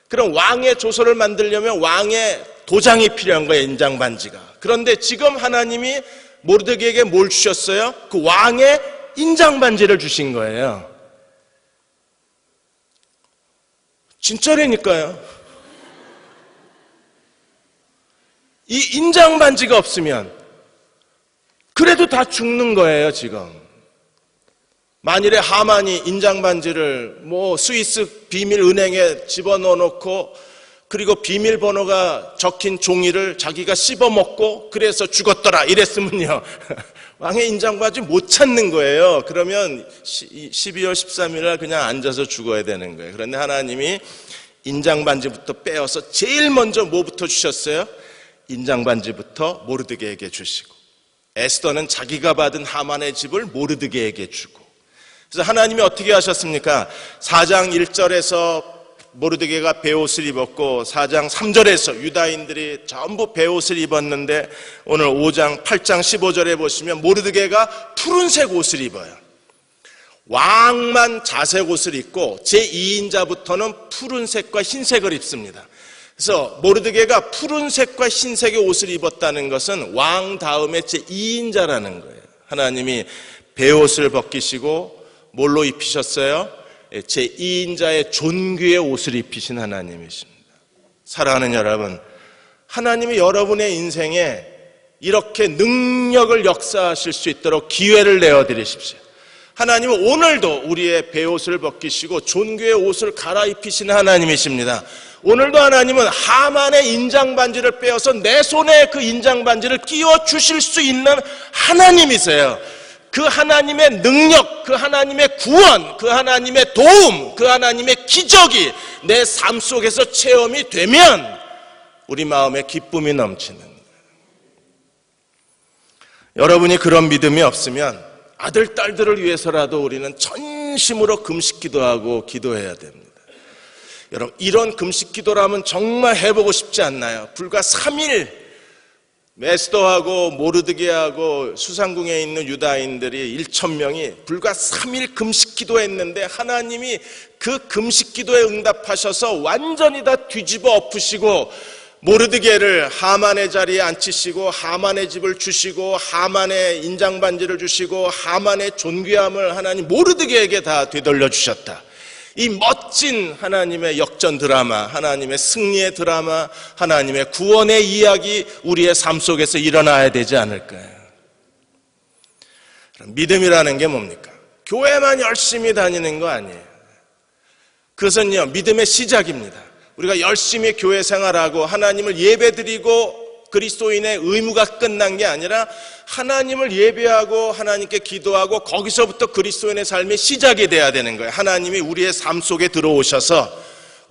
Speaker 1: 그럼 왕의 조서를 만들려면 왕의 도장이 필요한 거예요, 인장반지가. 그런데 지금 하나님이 모르드게에게 뭘 주셨어요? 그 왕의 인장반지를 주신 거예요. 진짜라니까요. 이 인장반지가 없으면 그래도 다 죽는 거예요, 지금. 만일에 하만이 인장반지를 뭐 스위스 비밀은행에 집어넣어 놓고 그리고 비밀번호가 적힌 종이를 자기가 씹어먹고 그래서 죽었더라 이랬으면요, 왕의 인장반지 못 찾는 거예요. 그러면 12월 13일 날 그냥 앉아서 죽어야 되는 거예요. 그런데 하나님이 인장반지부터 빼어서 제일 먼저 뭐부터 주셨어요? 인장반지부터 모르드게에게 주시고, 에스더는 자기가 받은 하만의 집을 모르드게에게 주고. 그래서 하나님이 어떻게 하셨습니까? 4장 1절에서 모르드게가 베옷을 입었고 4장 3절에서 유다인들이 전부 베옷을 입었는데, 오늘 5장 8장 15절에 보시면 모르드게가 푸른색 옷을 입어요. 왕만 자색 옷을 입고 제2인자부터는 푸른색과 흰색을 입습니다. 그래서 모르드게가 푸른색과 흰색의 옷을 입었다는 것은 왕 다음에 제2인자라는 거예요. 하나님이 베옷을 벗기시고 뭘로 입히셨어요? 제2인자의 존귀의 옷을 입히신 하나님이십니다. 사랑하는 여러분, 하나님이 여러분의 인생에 이렇게 능력을 역사하실 수 있도록 기회를 내어드리십시오. 하나님은 오늘도 우리의 베옷을 벗기시고 존귀의 옷을 갈아입히시는 하나님이십니다. 오늘도 하나님은 하만의 인장반지를 빼어서 내 손에 그 인장반지를 끼워 주실 수 있는 하나님이세요. 그 하나님의 능력, 그 하나님의 구원, 그 하나님의 도움, 그 하나님의 기적이 내 삶 속에서 체험이 되면 우리 마음에 기쁨이 넘치는 거예요. 여러분이 그런 믿음이 없으면 아들, 딸들을 위해서라도 우리는 전심으로 금식 기도하고 기도해야 됩니다. 여러분, 이런 금식 기도라면 정말 해보고 싶지 않나요? 불과 3일 에스더하고 모르드게하고 수상궁에 있는 유다인들이 1,000명이 불과 3일 금식 기도했는데 하나님이 그 금식 기도에 응답하셔서 완전히 다 뒤집어 엎으시고 모르드게를 하만의 자리에 앉히시고 하만의 집을 주시고 하만의 인장반지를 주시고 하만의 존귀함을 하나님 모르드게에게 다 되돌려 주셨다. 이 멋진 하나님의 역전 드라마, 하나님의 승리의 드라마, 하나님의 구원의 이야기 우리의 삶 속에서 일어나야 되지 않을까요? 믿음이라는 게 뭡니까? 교회만 열심히 다니는 거 아니에요. 그것은요, 믿음의 시작입니다. 우리가 열심히 교회 생활하고 하나님을 예배드리고 그리스도인의 의무가 끝난 게 아니라 하나님을 예배하고 하나님께 기도하고 거기서부터 그리스도인의 삶의 시작이 돼야 되는 거예요. 하나님이 우리의 삶 속에 들어오셔서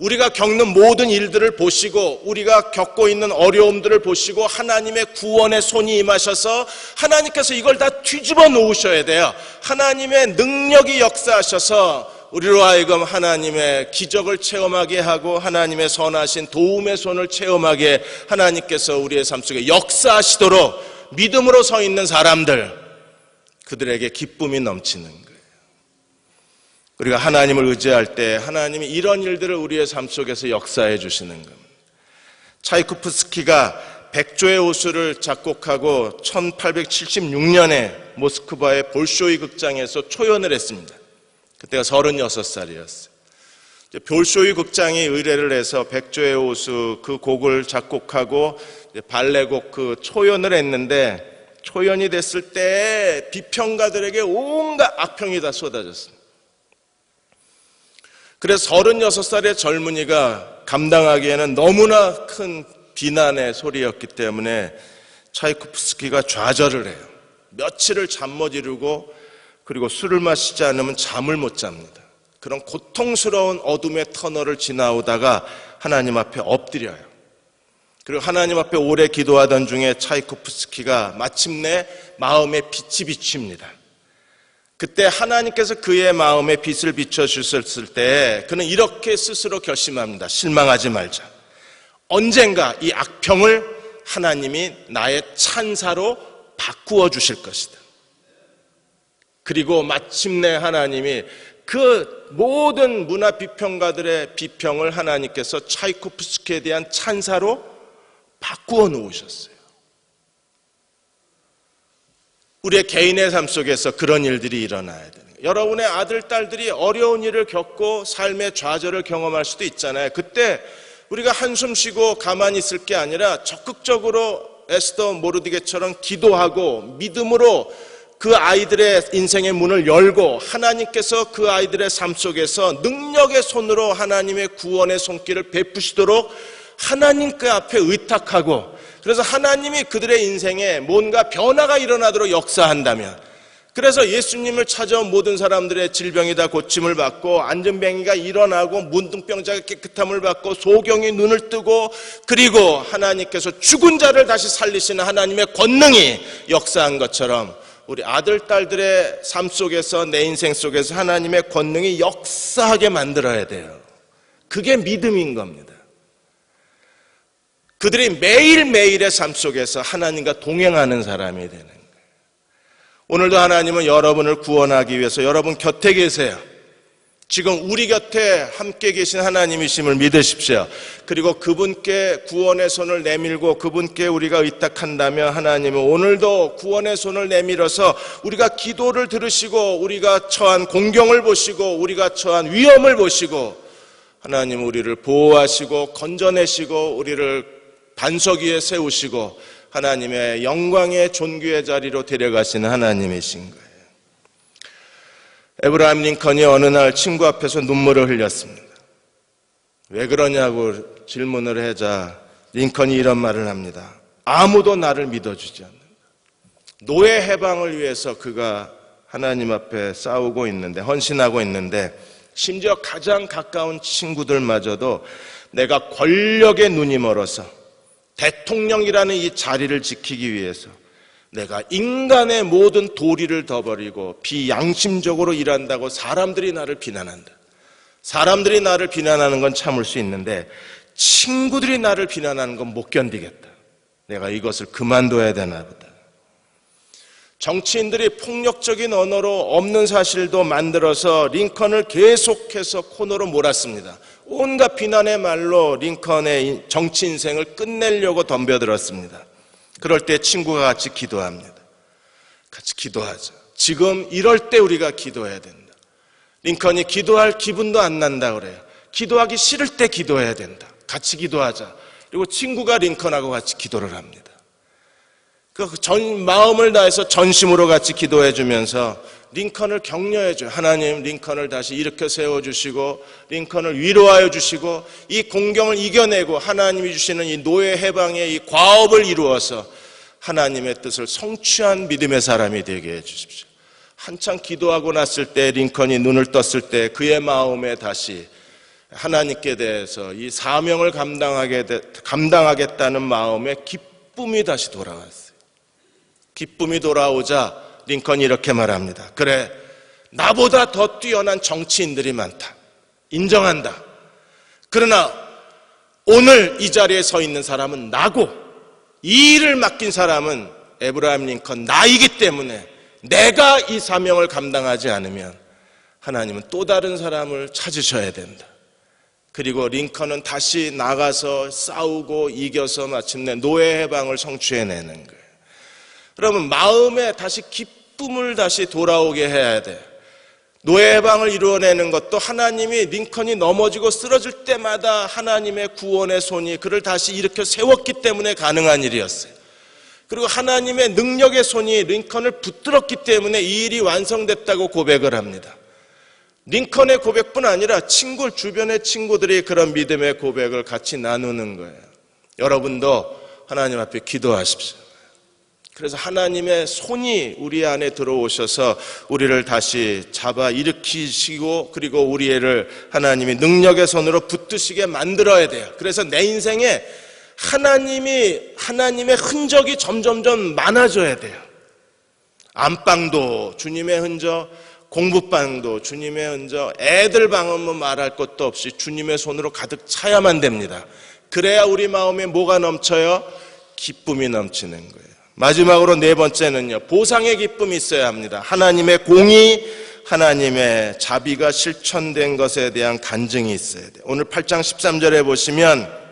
Speaker 1: 우리가 겪는 모든 일들을 보시고 우리가 겪고 있는 어려움들을 보시고 하나님의 구원의 손이 임하셔서 하나님께서 이걸 다 뒤집어 놓으셔야 돼요. 하나님의 능력이 역사하셔서 우리로 하여금 하나님의 기적을 체험하게 하고 하나님의 선하신 도움의 손을 체험하게 하나님께서 우리의 삶 속에 역사하시도록 믿음으로 서 있는 사람들, 그들에게 기쁨이 넘치는 거예요. 우리가 하나님을 의지할 때 하나님이 이런 일들을 우리의 삶 속에서 역사해 주시는 겁니다. 차이코프스키가 백조의 호수를 작곡하고 1876년에 모스크바의 볼쇼이 극장에서 초연을 했습니다. 그때가 36살이었어요. 볼쇼이 극장이 의뢰를 해서 백조의 호수 그 곡을 작곡하고 발레곡 그 초연을 했는데, 초연이 됐을 때 비평가들에게 온갖 악평이 다 쏟아졌습니다. 그래서 36살의 젊은이가 감당하기에는 너무나 큰 비난의 소리였기 때문에 차이코프스키가 좌절을 해요. 며칠을 잠 못 이루고, 그리고 술을 마시지 않으면 잠을 못 잡니다. 그런 고통스러운 어둠의 터널을 지나오다가 하나님 앞에 엎드려요. 그리고 하나님 앞에 오래 기도하던 중에 차이코프스키가 마침내 마음에 빛이 비칩니다. 그때 하나님께서 그의 마음에 빛을 비춰주셨을 때 그는 이렇게 스스로 결심합니다. 실망하지 말자. 언젠가 이 악평을 하나님이 나의 찬사로 바꾸어 주실 것이다. 그리고 마침내 하나님이 그 모든 문화 비평가들의 비평을 하나님께서 차이코프스키에 대한 찬사로 바꾸어 놓으셨어요. 우리의 개인의 삶 속에서 그런 일들이 일어나야 되는 거예요. 여러분의 아들, 딸들이 어려운 일을 겪고 삶의 좌절을 경험할 수도 있잖아요. 그때 우리가 한숨 쉬고 가만히 있을 게 아니라 적극적으로 에스더 모르드게처럼 기도하고 믿음으로 그 아이들의 인생의 문을 열고 하나님께서 그 아이들의 삶 속에서 능력의 손으로 하나님의 구원의 손길을 베푸시도록 하나님 그 앞에 의탁하고, 그래서 하나님이 그들의 인생에 뭔가 변화가 일어나도록 역사한다면, 그래서 예수님을 찾아온 모든 사람들의 질병이 다 고침을 받고 안전병이가 일어나고 문둥병자가 깨끗함을 받고 소경이 눈을 뜨고, 그리고 하나님께서 죽은 자를 다시 살리시는 하나님의 권능이 역사한 것처럼 우리 아들, 딸들의 삶 속에서, 내 인생 속에서 하나님의 권능이 역사하게 만들어야 돼요. 그게 믿음인 겁니다. 그들이 매일매일의 삶 속에서 하나님과 동행하는 사람이 되는 거예요. 오늘도 하나님은 여러분을 구원하기 위해서 여러분 곁에 계세요. 지금 우리 곁에 함께 계신 하나님이심을 믿으십시오. 그리고 그분께 구원의 손을 내밀고 그분께 우리가 의탁한다면 하나님은 오늘도 구원의 손을 내밀어서 우리가 기도를 들으시고 우리가 처한 공경을 보시고 우리가 처한 위험을 보시고 하나님은 우리를 보호하시고 건져내시고 우리를 반석 위에 세우시고 하나님의 영광의 존귀의 자리로 데려가시는 하나님이신 거예요. 에브라임 링컨이 어느 날 친구 앞에서 눈물을 흘렸습니다. 왜 그러냐고 질문을 하자 링컨이 이런 말을 합니다. 아무도 나를 믿어주지 않는다. 노예 해방을 위해서 그가 하나님 앞에 싸우고 있는데, 헌신하고 있는데, 심지어 가장 가까운 친구들마저도 내가 권력에 눈이 멀어서 대통령이라는 이 자리를 지키기 위해서 내가 인간의 모든 도리를 둬버리고 비양심적으로 일한다고 사람들이 나를 비난한다. 사람들이 나를 비난하는 건 참을 수 있는데 친구들이 나를 비난하는 건 못 견디겠다. 내가 이것을 그만둬야 되나 보다. 정치인들이 폭력적인 언어로 없는 사실도 만들어서 링컨을 계속해서 코너로 몰았습니다. 온갖 비난의 말로 링컨의 정치 인생을 끝내려고 덤벼들었습니다. 그럴 때 친구가 같이 기도합니다. 같이 기도하자. 지금 이럴 때 우리가 기도해야 된다. 링컨이 기도할 기분도 안 난다 그래요. 기도하기 싫을 때 기도해야 된다. 같이 기도하자. 그리고 친구가 링컨하고 같이 기도를 합니다. 그 마음을 다해서 전심으로 같이 기도해 주면서 링컨을 격려해 줘요. 하나님 링컨을 다시 일으켜 세워주시고 링컨을 위로하여 주시고 이 공경을 이겨내고 하나님이 주시는 이 노예 해방의 이 과업을 이루어서 하나님의 뜻을 성취한 믿음의 사람이 되게 해 주십시오. 한참 기도하고 났을 때 링컨이 눈을 떴을 때 그의 마음에 다시 하나님께 대해서 이 사명을 감당하겠다는 마음에 기쁨이 다시 돌아왔어요. 기쁨이 돌아오자 링컨이 이렇게 말합니다. 그래, 나보다 더 뛰어난 정치인들이 많다. 인정한다. 그러나 오늘 이 자리에 서 있는 사람은 나고 이 일을 맡긴 사람은 에브라임 링컨 나이기 때문에 내가 이 사명을 감당하지 않으면 하나님은 또 다른 사람을 찾으셔야 된다. 그리고 링컨은 다시 나가서 싸우고 이겨서 마침내 노예 해방을 성취해내는 거예요. 여러분, 마음에 다시 기쁨을 다시 돌아오게 해야 돼요. 노예 해방을 이루어내는 것도 하나님이 링컨이 넘어지고 쓰러질 때마다 하나님의 구원의 손이 그를 다시 일으켜 세웠기 때문에 가능한 일이었어요. 그리고 하나님의 능력의 손이 링컨을 붙들었기 때문에 이 일이 완성됐다고 고백을 합니다. 링컨의 고백뿐 아니라 주변의 친구들이 그런 믿음의 고백을 같이 나누는 거예요. 여러분도 하나님 앞에 기도하십시오. 그래서 하나님의 손이 우리 안에 들어오셔서 우리를 다시 잡아 일으키시고 그리고 우리를 하나님이 능력의 손으로 붙드시게 만들어야 돼요. 그래서 내 인생에 하나님의 흔적이 점점점 많아져야 돼요. 안방도 주님의 흔적, 공부방도 주님의 흔적, 애들 방은 뭐 말할 것도 없이 주님의 손으로 가득 차야만 됩니다. 그래야 우리 마음에 뭐가 넘쳐요? 기쁨이 넘치는 거예요. 마지막으로 네 번째는요, 보상의 기쁨이 있어야 합니다. 하나님의 공의, 하나님의 자비가 실천된 것에 대한 간증이 있어야 돼요. 오늘 8장 13절에 보시면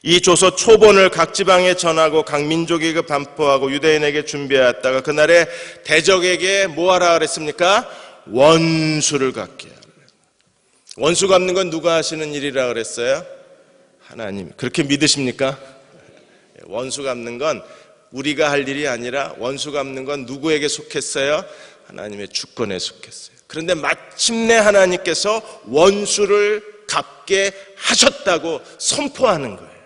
Speaker 1: 이 조서 초본을 각 지방에 전하고 각 민족에게 반포하고 유대인에게 준비하였다가 그날에 대적에게 뭐하라 그랬습니까? 원수를 갚게 하라. 원수 갚는 건 누가 하시는 일이라 그랬어요? 하나님. 그렇게 믿으십니까? 원수 갚는 건 우리가 할 일이 아니라 원수 갚는 건 누구에게 속했어요? 하나님의 주권에 속했어요. 그런데 마침내 하나님께서 원수를 갚게 하셨다고 선포하는 거예요.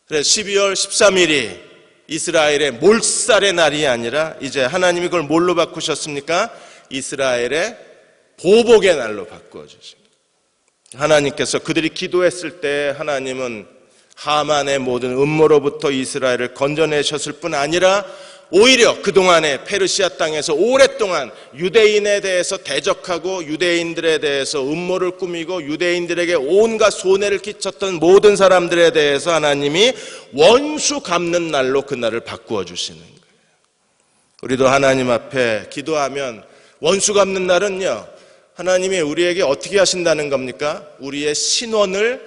Speaker 1: 그래서 12월 13일이 이스라엘의 몰살의 날이 아니라 이제 하나님이 그걸 뭘로 바꾸셨습니까? 이스라엘의 보복의 날로 바꾸어 주십니다. 하나님께서 그들이 기도했을 때 하나님은 하만의 모든 음모로부터 이스라엘을 건져내셨을 뿐 아니라 오히려 그동안에 페르시아 땅에서 오랫동안 유대인에 대해서 대적하고 유대인들에 대해서 음모를 꾸미고 유대인들에게 온갖 손해를 끼쳤던 모든 사람들에 대해서 하나님이 원수 갚는 날로 그날을 바꾸어 주시는 거예요. 우리도 하나님 앞에 기도하면 원수 갚는 날은요, 하나님이 우리에게 어떻게 하신다는 겁니까? 우리의 신원을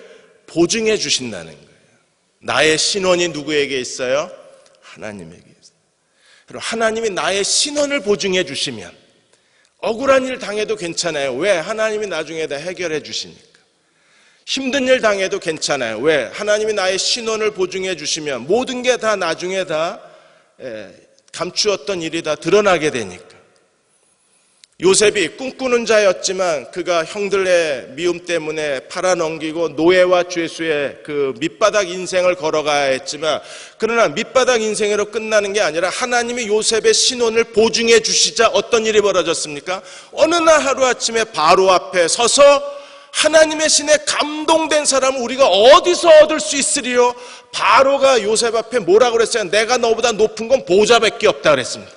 Speaker 1: 보증해 주신다는 거예요. 나의 신원이 누구에게 있어요? 하나님에게 있어요. 하나님이 나의 신원을 보증해 주시면 억울한 일 당해도 괜찮아요. 왜? 하나님이 나중에 다 해결해 주시니까. 힘든 일 당해도 괜찮아요. 왜? 하나님이 나의 신원을 보증해 주시면 모든 게 다 나중에 다 감추었던 일이 다 드러나게 되니까. 요셉이 꿈꾸는 자였지만 그가 형들의 미움 때문에 팔아넘기고 노예와 죄수의 그 밑바닥 인생을 걸어가야 했지만, 그러나 밑바닥 인생으로 끝나는 게 아니라 하나님이 요셉의 신원을 보증해 주시자 어떤 일이 벌어졌습니까? 어느 날 하루아침에 바로 앞에 서서 하나님의 신에 감동된 사람을 우리가 어디서 얻을 수 있으리요? 바로가 요셉 앞에 뭐라고 그랬어요? 내가 너보다 높은 건 보좌밖에 없다 그랬습니다.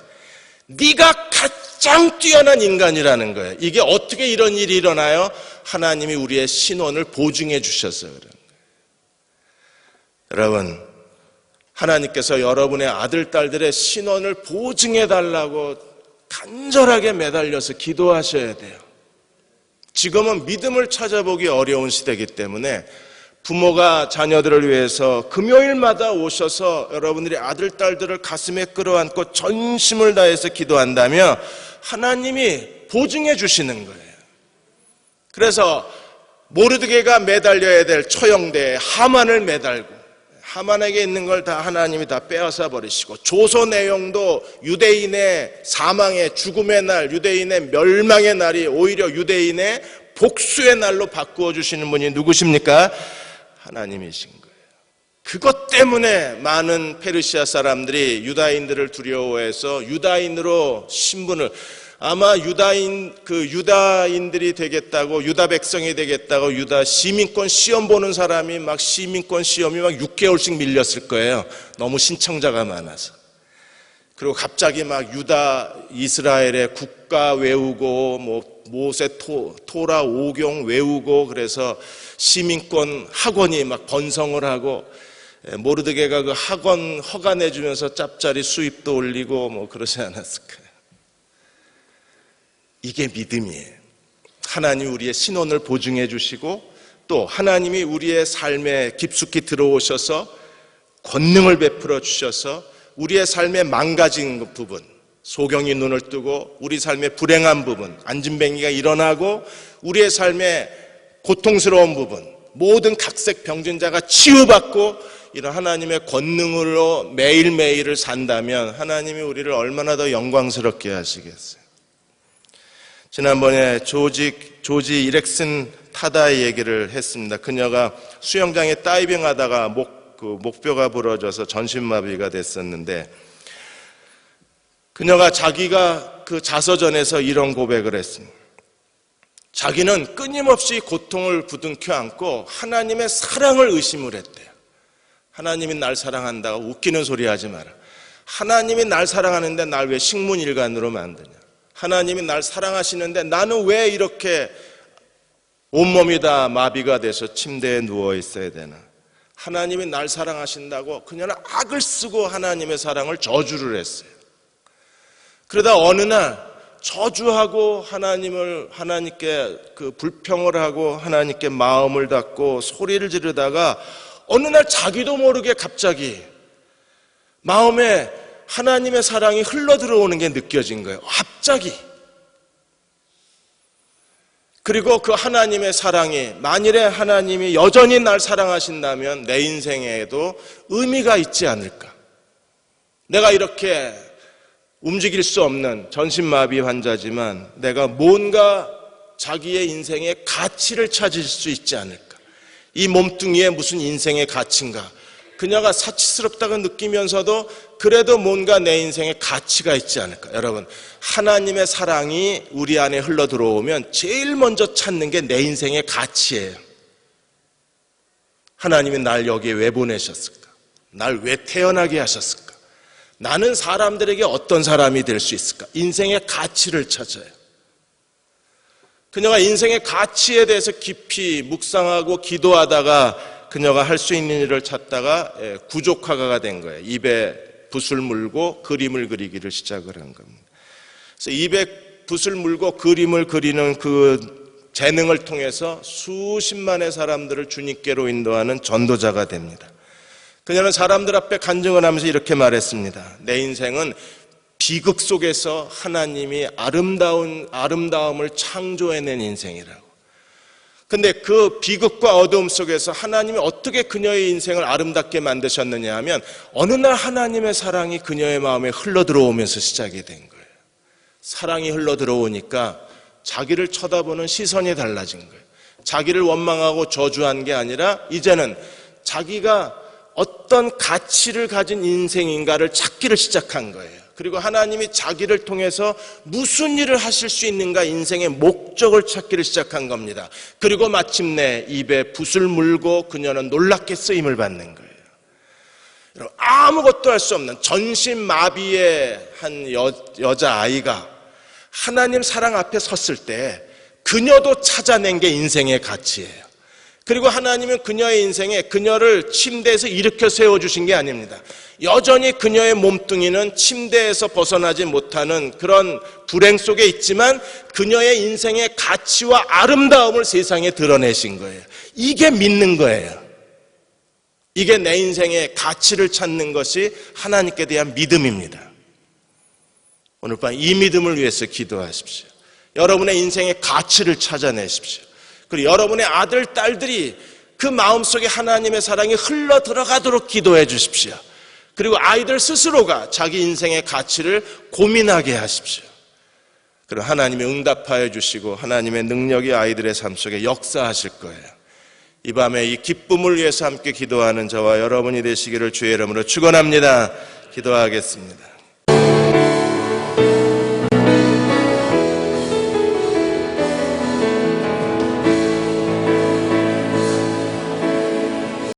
Speaker 1: 네가 가장 뛰어난 인간이라는 거예요. 이게 어떻게 이런 일이 일어나요? 하나님이 우리의 신원을 보증해 주셔서 그런 거예요. 여러분, 하나님께서 여러분의 아들, 딸들의 신원을 보증해 달라고 간절하게 매달려서 기도하셔야 돼요. 지금은 믿음을 찾아보기 어려운 시대이기 때문에 부모가 자녀들을 위해서 금요일마다 오셔서 여러분들이 아들, 딸들을 가슴에 끌어안고 전심을 다해서 기도한다면 하나님이 보증해 주시는 거예요. 그래서 모르드게가 매달려야 될 처형대에 하만을 매달고 하만에게 있는 걸 다 하나님이 다 빼앗아 버리시고, 조서 내용도 유대인의 사망의 죽음의 날, 유대인의 멸망의 날이 오히려 유대인의 복수의 날로 바꾸어 주시는 분이 누구십니까? 하나님이신 거예요. 그것 때문에 많은 페르시아 사람들이 유다인들을 두려워해서 유다인으로 신분을, 아마 유다인들이 되겠다고, 유다 백성이 되겠다고 유다 시민권 시험 보는 사람이 막 시민권 시험이 막 6개월씩 밀렸을 거예요. 너무 신청자가 많아서. 그리고 갑자기 막 유다 이스라엘의 국가 외우고 뭐 모세 토라 5경 외우고, 그래서 시민권 학원이 막 번성을 하고, 모르드게가 그 학원 허가 내주면서 짭짜리 수입도 올리고 뭐 그러지 않았을까요? 이게 믿음이에요. 하나님 우리의 신원을 보증해 주시고, 또 하나님이 우리의 삶에 깊숙이 들어오셔서 권능을 베풀어 주셔서 우리의 삶에 망가진 부분, 소경이 눈을 뜨고 우리 삶의 불행한 부분, 안진뱅이가 일어나고 우리의 삶의 고통스러운 부분, 모든 각색 병진자가 치유받고 이런 하나님의 권능으로 매일매일을 산다면 하나님이 우리를 얼마나 더 영광스럽게 하시겠어요. 지난번에 조지 이렉슨 타다의 얘기를 했습니다. 그녀가 수영장에 다이빙하다가 목뼈가 부러져서 전신마비가 됐었는데, 그녀가 자기가 그 자서전에서 이런 고백을 했습니다. 자기는 끊임없이 고통을 부둥켜 안고 하나님의 사랑을 의심을 했대요. 하나님이 날 사랑한다고 웃기는 소리 하지 마라. 하나님이 날 사랑하는데 날 왜 식문일간으로 만드냐. 하나님이 날 사랑하시는데 나는 왜 이렇게 온몸이 다 마비가 돼서 침대에 누워 있어야 되나. 하나님이 날 사랑하신다고 그녀는 악을 쓰고 하나님의 사랑을 저주를 했어요. 그러다 어느 날 저주하고 하나님께 그 불평을 하고 하나님께 마음을 닫고 소리를 지르다가 어느 날 자기도 모르게 갑자기 마음에 하나님의 사랑이 흘러 들어오는 게 느껴진 거예요. 갑자기. 그리고 그 하나님의 사랑이, 만일에 하나님이 여전히 날 사랑하신다면 내 인생에도 의미가 있지 않을까. 내가 이렇게 움직일 수 없는 전신마비 환자지만 내가 뭔가 자기의 인생의 가치를 찾을 수 있지 않을까. 이 몸뚱이에 무슨 인생의 가치인가. 그녀가 사치스럽다고 느끼면서도 그래도 뭔가 내 인생에 가치가 있지 않을까. 여러분, 하나님의 사랑이 우리 안에 흘러 들어오면 제일 먼저 찾는 게 내 인생의 가치예요. 하나님이 날 여기에 왜 보내셨을까? 날 왜 태어나게 하셨을까? 나는 사람들에게 어떤 사람이 될 수 있을까? 인생의 가치를 찾아요. 그녀가 인생의 가치에 대해서 깊이 묵상하고 기도하다가 그녀가 할 수 있는 일을 찾다가 구족화가가 된 거예요. 입에 붓을 물고 그림을 그리기를 시작을 한 겁니다. 그래서 입에 붓을 물고 그림을 그리는 그 재능을 통해서 수십만의 사람들을 주님께로 인도하는 전도자가 됩니다. 그녀는 사람들 앞에 간증을 하면서 이렇게 말했습니다. 내 인생은 비극 속에서 하나님이 아름다움을 창조해낸 인생이라고. 근데 그 비극과 어두움 속에서 하나님이 어떻게 그녀의 인생을 아름답게 만드셨느냐 하면 어느 날 하나님의 사랑이 그녀의 마음에 흘러들어오면서 시작이 된 거예요. 사랑이 흘러들어오니까 자기를 쳐다보는 시선이 달라진 거예요. 자기를 원망하고 저주한 게 아니라 이제는 자기가 어떤 가치를 가진 인생인가를 찾기를 시작한 거예요. 그리고 하나님이 자기를 통해서 무슨 일을 하실 수 있는가 인생의 목적을 찾기를 시작한 겁니다. 그리고 마침내 입에 붓을 물고 그녀는 놀랍게 쓰임을 받는 거예요. 여러분, 아무것도 할 수 없는 전신마비의 한 여자아이가 하나님 사랑 앞에 섰을 때 그녀도 찾아낸 게 인생의 가치예요. 그리고 하나님은 그녀의 인생에 그녀를 침대에서 일으켜 세워주신 게 아닙니다. 여전히 그녀의 몸뚱이는 침대에서 벗어나지 못하는 그런 불행 속에 있지만 그녀의 인생의 가치와 아름다움을 세상에 드러내신 거예요. 이게 믿는 거예요. 이게 내 인생의 가치를 찾는 것이 하나님께 대한 믿음입니다. 오늘 밤 이 믿음을 위해서 기도하십시오. 여러분의 인생의 가치를 찾아내십시오. 그리고 여러분의 아들, 딸들이 그 마음속에 하나님의 사랑이 흘러 들어가도록 기도해 주십시오. 그리고 아이들 스스로가 자기 인생의 가치를 고민하게 하십시오. 그리고 하나님이 응답하여 주시고 하나님의 능력이 아이들의 삶 속에 역사하실 거예요. 이 밤에 이 기쁨을 위해서 함께 기도하는 저와 여러분이 되시기를 주의 이름으로 축원합니다. 기도하겠습니다.